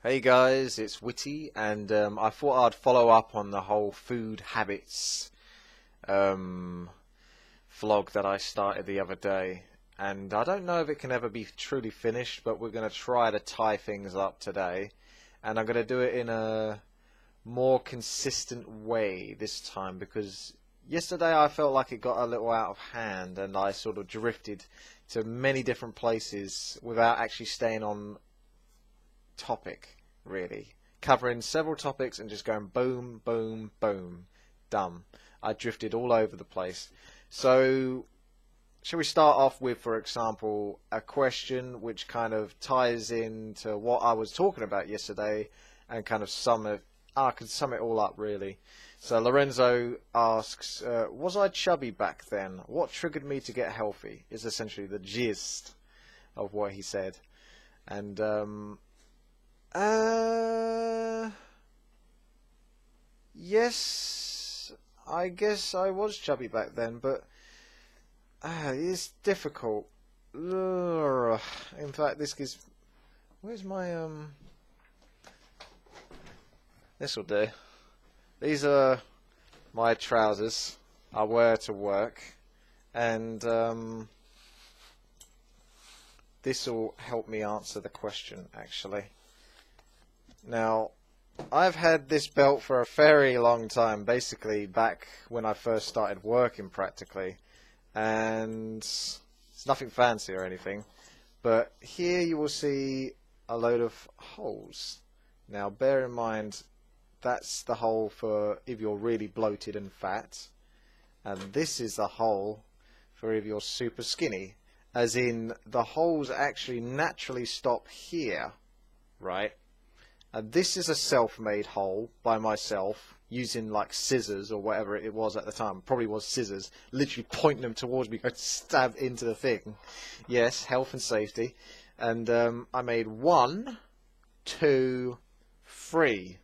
Hey guys, it's WTii, and I thought I'd follow up on the whole food habits vlog that I started the other day. And I don't know if it can ever be truly finished, but we're going to try to tie things up today. And I'm going to do it in a more consistent way this time, because yesterday I felt like it got a little out of hand and I sort of drifted to many different places without actually staying on topic, really. Covering several topics and just going boom, boom, boom. Done. I drifted all over the place. So, shall we start off with, for example, a question which kind of ties into what I was talking about yesterday and kind of I can sum it all up, really. So Lorenzo asks, was I chubby back then? What triggered me to get healthy? Is essentially the gist of what he said. And yes, I guess I was chubby back then, but it's difficult. In fact, this gives... Where's my, This'll do. These are my trousers I wear to work, and this'll help me answer the question, actually. Now, I've had this belt for a very long time, basically back when I first started working practically, and it's nothing fancy or anything, but here you will see a load of holes. Now bear in mind, that's the hole for if you're really bloated and fat, and this is the hole for if you're super skinny, as in the holes actually naturally stop here, right? And this is a self-made hole by myself, using like scissors or whatever it was at the time. Probably was scissors, literally pointing them towards me, going to stab into the thing. Yes, health and safety. And I made 1, 2, 3.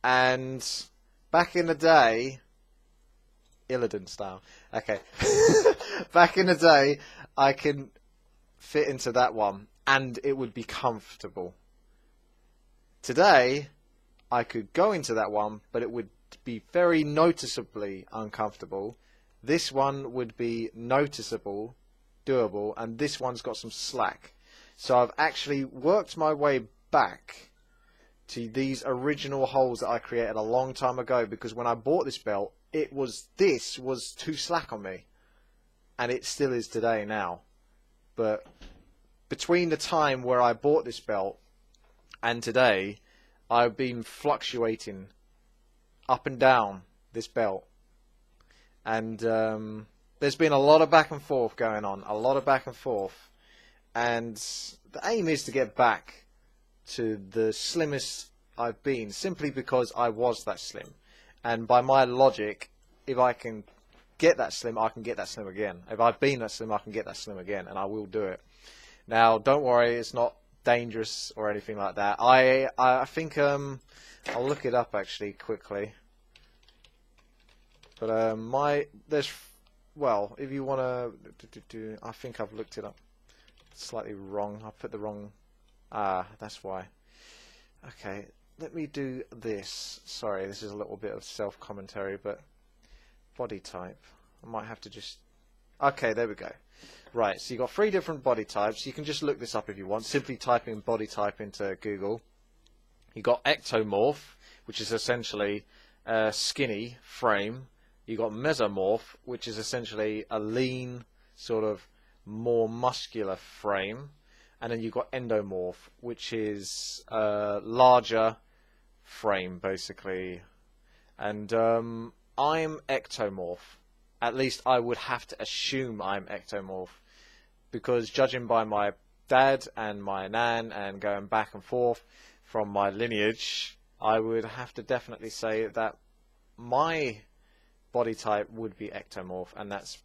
And back in the day, Illidan style. Okay. Back in the day, I can fit into that one, and it would be comfortable. Today, I could go into that one, but it would be very noticeably uncomfortable. This one would be noticeable, doable, and this one's got some slack. So I've actually worked my way back to these original holes that I created a long time ago, because when I bought this belt, this was too slack on me, and it still is today now. But between the time where I bought this belt and today, I've been fluctuating up and down this belt, and there's been a lot of back and forth going on, and the aim is to get back to the slimmest I've been, simply because I was that slim, and by my logic, if I can get that slim, I can get that slim again. If I've been that slim, I can get that slim again, and I will do it. Now, don't worry, it's not dangerous or anything like that. I think I'll look it up actually quickly. But if you wanna I think I've looked it up slightly wrong. I put the wrong. That's why. Okay, let me do this. Sorry, this is a little bit of self-commentary, but body type. I might have to just. Okay, there we go. Right, so you've got 3 different body types. You can just look this up if you want. Simply type in body type into Google. You've got ectomorph, which is essentially a skinny frame. You've got mesomorph, which is essentially a lean, sort of more muscular frame. And then you've got endomorph, which is a larger frame, basically. And I'm ectomorph. At least I would have to assume I'm ectomorph, because judging by my dad and my nan and going back and forth from my lineage, I would have to definitely say that my body type would be ectomorph, and that's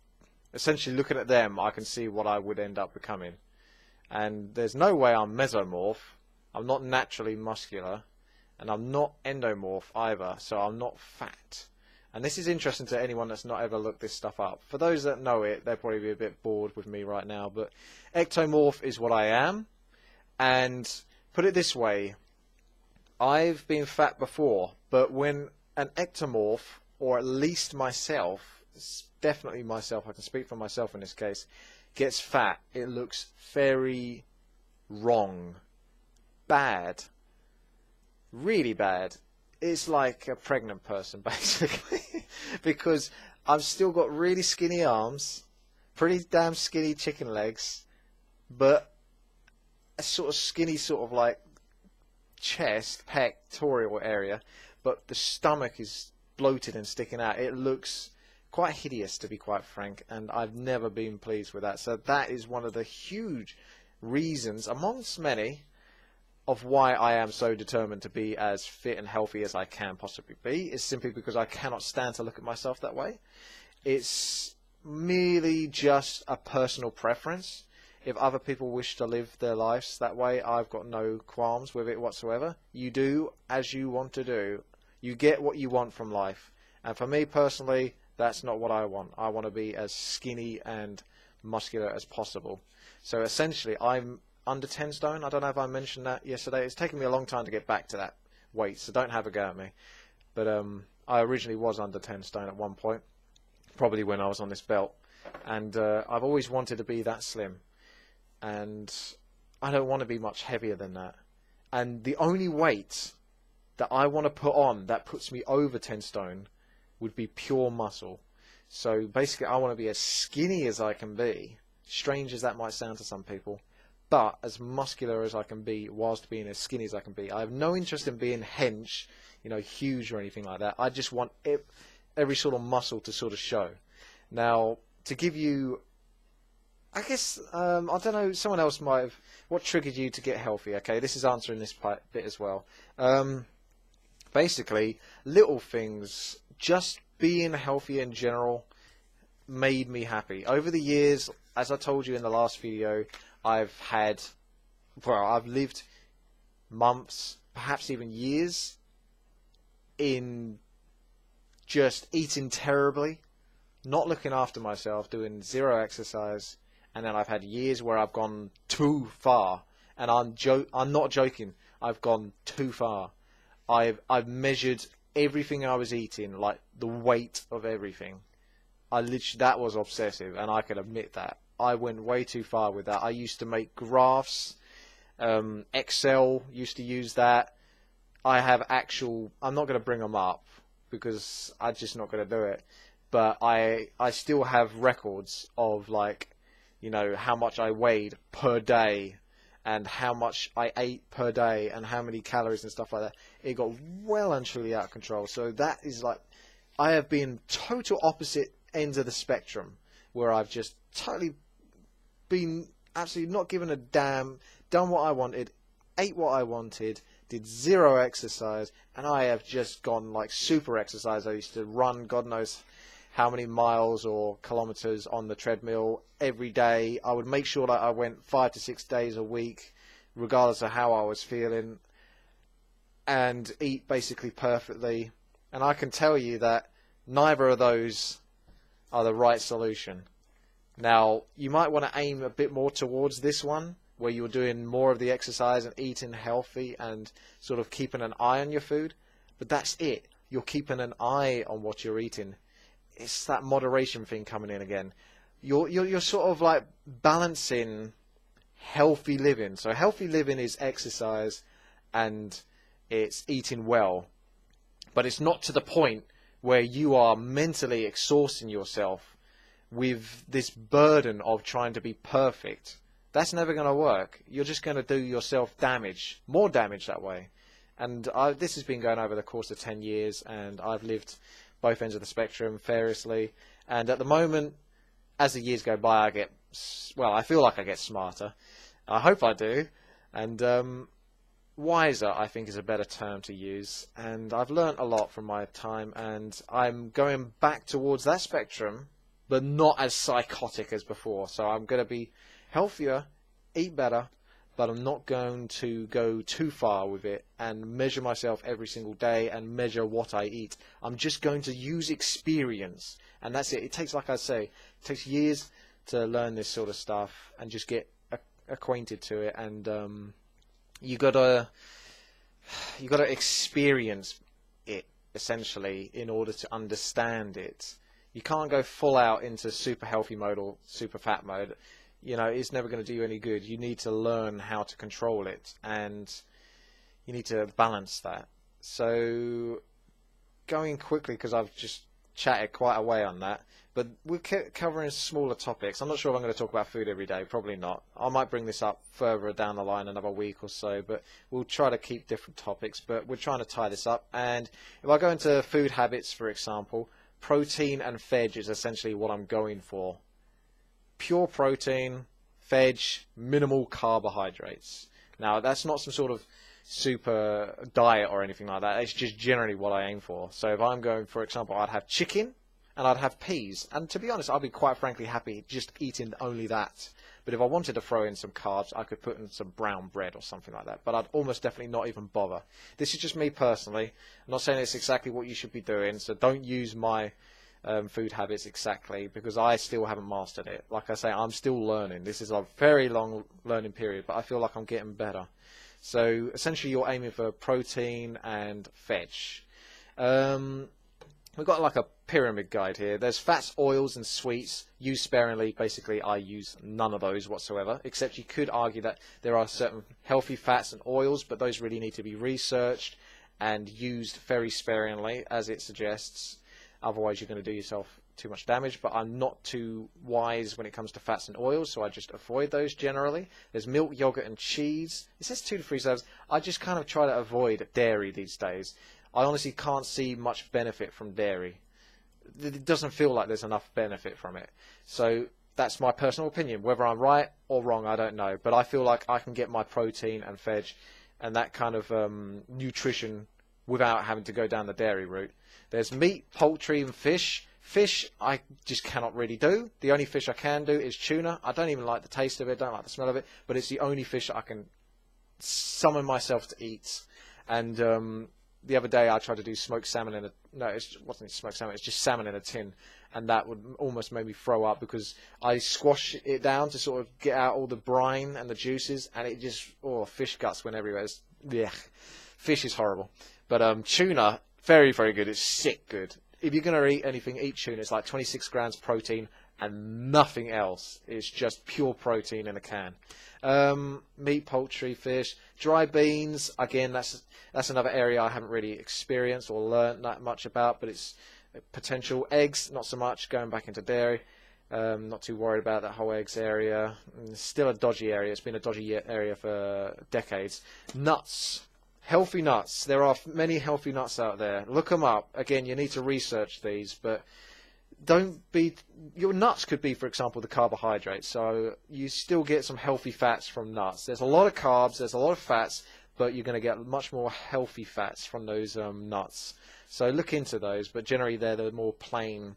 essentially, looking at them, I can see what I would end up becoming. And there's no way I'm mesomorph. I'm not naturally muscular, and I'm not endomorph either, so I'm not fat. And this is interesting to anyone that's not ever looked this stuff up. For those that know it, they'll probably be a bit bored with me right now, but ectomorph is what I am. And put it this way, I've been fat before, but when an ectomorph, or at least myself, definitely myself, I can speak for myself in this case, gets fat, it looks very wrong. Bad. Really bad. It's like a pregnant person, basically. Because I've still got really skinny arms, pretty damn skinny chicken legs, but a sort of skinny sort of like chest, pectoral area, but the stomach is bloated and sticking out. It looks quite hideous, to be quite frank, and I've never been pleased with that. So that is one of the huge reasons, amongst many, of why I am so determined to be as fit and healthy as I can possibly be, is simply because I cannot stand to look at myself that way. It's merely just a personal preference. If other people wish to live their lives that way, I've got no qualms with it whatsoever. You do as you want to do. You get what you want from life. And for me personally, that's not what I want. I want to be as skinny and muscular as possible. So essentially, I'm under 10 stone. I don't know if I mentioned that yesterday. It's taken me a long time to get back to that weight, so don't have a go at me. But I originally was under 10 stone at one point, probably when I was on this belt. And I've always wanted to be that slim. And I don't want to be much heavier than that. And the only weight that I want to put on that puts me over 10 stone would be pure muscle. So basically I want to be as skinny as I can be, strange as that might sound to some people, but as muscular as I can be whilst being as skinny as I can be. I have no interest in being hench, you know, huge or anything like that. I just want every sort of muscle to sort of show. Now, to give you, I guess, I don't know, someone else might have, what triggered you to get healthy? Okay, this is answering this bit as well. Basically, little things, just being healthy in general, made me happy. Over the years, as I told you in the last video, I've lived months, perhaps even years, in just eating terribly, not looking after myself, doing zero exercise, and then I've had years where I've gone too far, and I'm not joking, I've gone too far. I've measured everything I was eating, like the weight of everything. That was obsessive, and I can admit that. I went way too far with that. I used to make graphs, Excel, used to use that. I have I'm not going to bring them up because I'm just not going to do it. But I still have records of, like, you know, how much I weighed per day and how much I ate per day and how many calories and stuff like that. It got well and truly out of control. So that is like, I have been total opposite ends of the spectrum, where I've just totally been absolutely not given a damn, done what I wanted, ate what I wanted, did zero exercise, and I have just gone like super exercise. I used to run God knows how many miles or kilometers on the treadmill every day. I would make sure that I went 5 to 6 days a week, regardless of how I was feeling, and eat basically perfectly. And I can tell you that neither of those are the right solution. Now, you might want to aim a bit more towards this one, where you're doing more of the exercise and eating healthy and sort of keeping an eye on your food. But that's it. You're keeping an eye on what you're eating. It's that moderation thing coming in again. You're sort of like balancing healthy living. So healthy living is exercise and it's eating well. But it's not to the point where you are mentally exhausting yourself with this burden of trying to be perfect. That's never going to work. You're just going to do yourself damage, more damage that way. And this has been going over the course of 10 years, and I've lived both ends of the spectrum variously. And at the moment, as the years go by, I feel like I get smarter. I hope I do. And wiser, I think, is a better term to use. And I've learnt a lot from my time, and I'm going back towards that spectrum, but not as psychotic as before. So I'm going to be healthier, eat better, but I'm not going to go too far with it and measure myself every single day and measure what I eat. I'm just going to use experience, and that's it. It takes, like I say, it takes years to learn this sort of stuff and just get acquainted to it. And you got to you've got to experience it essentially in order to understand it. You can't go full out into super healthy mode or super fat mode. You know, it's never going to do you any good. You need to learn how to control it, and you need to balance that. So, going quickly, because I've just chatted quite a way on that, but we're covering smaller topics. I'm not sure if I'm going to talk about food every day, probably not. I might bring this up further down the line, another week or so, but we'll try to keep different topics, but we're trying to tie this up. And if I go into food habits, for example, protein and veg is essentially what I'm going for. Pure protein, veg, minimal carbohydrates. Now, that's not some sort of super diet or anything like that. It's just generally what I aim for. So if I'm going, for example, I'd have chicken and I'd have peas. And to be honest, I'd be quite frankly happy just eating only that. But if I wanted to throw in some carbs, I could put in some brown bread or something like that. But I'd almost definitely not even bother. This is just me personally. I'm not saying it's exactly what you should be doing, so don't use my food habits exactly, because I still haven't mastered it. Like I say, I'm still learning. This is a very long learning period, but I feel like I'm getting better. So essentially you're aiming for protein and veg. We've got like a pyramid guide here. There's fats, oils and sweets. Use sparingly. Basically I use none of those whatsoever, except you could argue that there are certain healthy fats and oils, but those really need to be researched and used very sparingly, as it suggests. Otherwise you're going to do yourself too much damage, but I'm not too wise when it comes to fats and oils, so I just avoid those generally. There's milk, yogurt and cheese. It says 2 to 3 serves. I just kind of try to avoid dairy these days. I honestly can't see much benefit from dairy. It doesn't feel like there's enough benefit from it. So that's my personal opinion. Whether I'm right or wrong, I don't know, but I feel like I can get my protein and veg and that kind of nutrition without having to go down the dairy route. There's meat, poultry and fish. Fish, I just cannot really do. The only fish I can do is tuna. I don't even like the taste of it, don't like the smell of it, but it's the only fish I can summon myself to eat. And the other day I tried to do smoked salmon in a... No, it wasn't smoked salmon, it's just salmon in a tin. And that would almost make me throw up, because I squash it down to sort of get out all the brine and the juices, and it just... Oh, fish guts went everywhere. Yeah, fish is horrible. But tuna, very, very good. It's sick good. If you're going to eat anything, eat tuna. It's like 26 grams protein and nothing else. It's just pure protein in a can. Meat, poultry, fish, dry beans. Again, that's another area I haven't really experienced or learnt that much about, but it's potential. Eggs, not so much. Going back into dairy. Not too worried about that whole eggs area. It's still a dodgy area. It's been a dodgy area for decades. Nuts. Healthy nuts. There are many healthy nuts out there. Look them up. Again, you need to research these, but don't be... Your nuts could be, for example, the carbohydrates, so you still get some healthy fats from nuts. There's a lot of carbs, there's a lot of fats, but you're going to get much more healthy fats from those nuts. So look into those, but generally they're the more plain,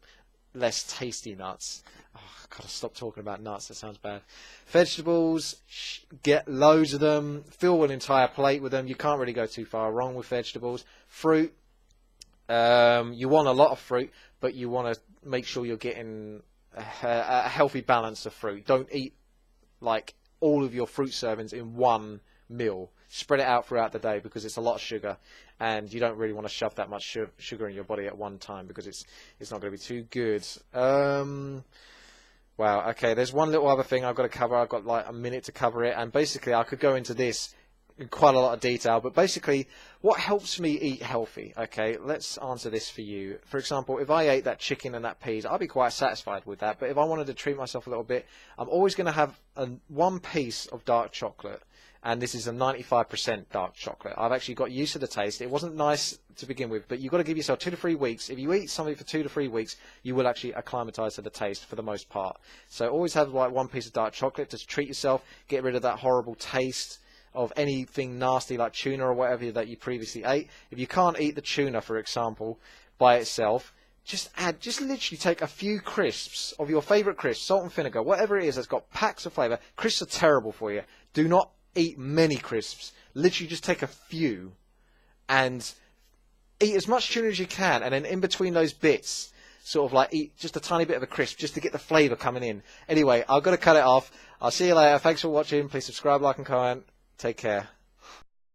less tasty nuts. Oh, I've got to stop talking about nuts, that sounds bad. Vegetables, get loads of them, fill an entire plate with them. You can't really go too far wrong with vegetables. Fruit, you want a lot of fruit, but you want to make sure you're getting a healthy balance of fruit. Don't eat like all of your fruit servings in one meal. Spread it out throughout the day, because it's a lot of sugar, and you don't really want to shove that much sugar in your body at one time, because it's not going to be too good. Wow, okay, there's one little other thing I've got to cover. I've got like a minute to cover it, and basically I could go into this in quite a lot of detail, but basically what helps me eat healthy? Okay, let's answer this for you. For example, if I ate that chicken and that peas, I'd be quite satisfied with that, but if I wanted to treat myself a little bit, I'm always going to have one piece of dark chocolate. And this is a 95% dark chocolate. I've actually got used to the taste. It wasn't nice to begin with, but you've got to give yourself 2 to 3 weeks. If you eat something for 2 to 3 weeks, you will actually acclimatise to the taste for the most part. So always have like one piece of dark chocolate to treat yourself, get rid of that horrible taste of anything nasty like tuna or whatever that you previously ate. If you can't eat the tuna, for example, by itself, just literally take a few crisps of your favourite crisps, salt and vinegar, whatever it is that's got packs of flavour. Crisps are terrible for you. Do not eat many crisps. Literally just take a few and eat as much tuna as you can, and then in between those bits sort of like eat just a tiny bit of a crisp just to get the flavour coming in. Anyway, I've got to cut it off. I'll see you later. Thanks for watching. Please subscribe, like and comment. Take care.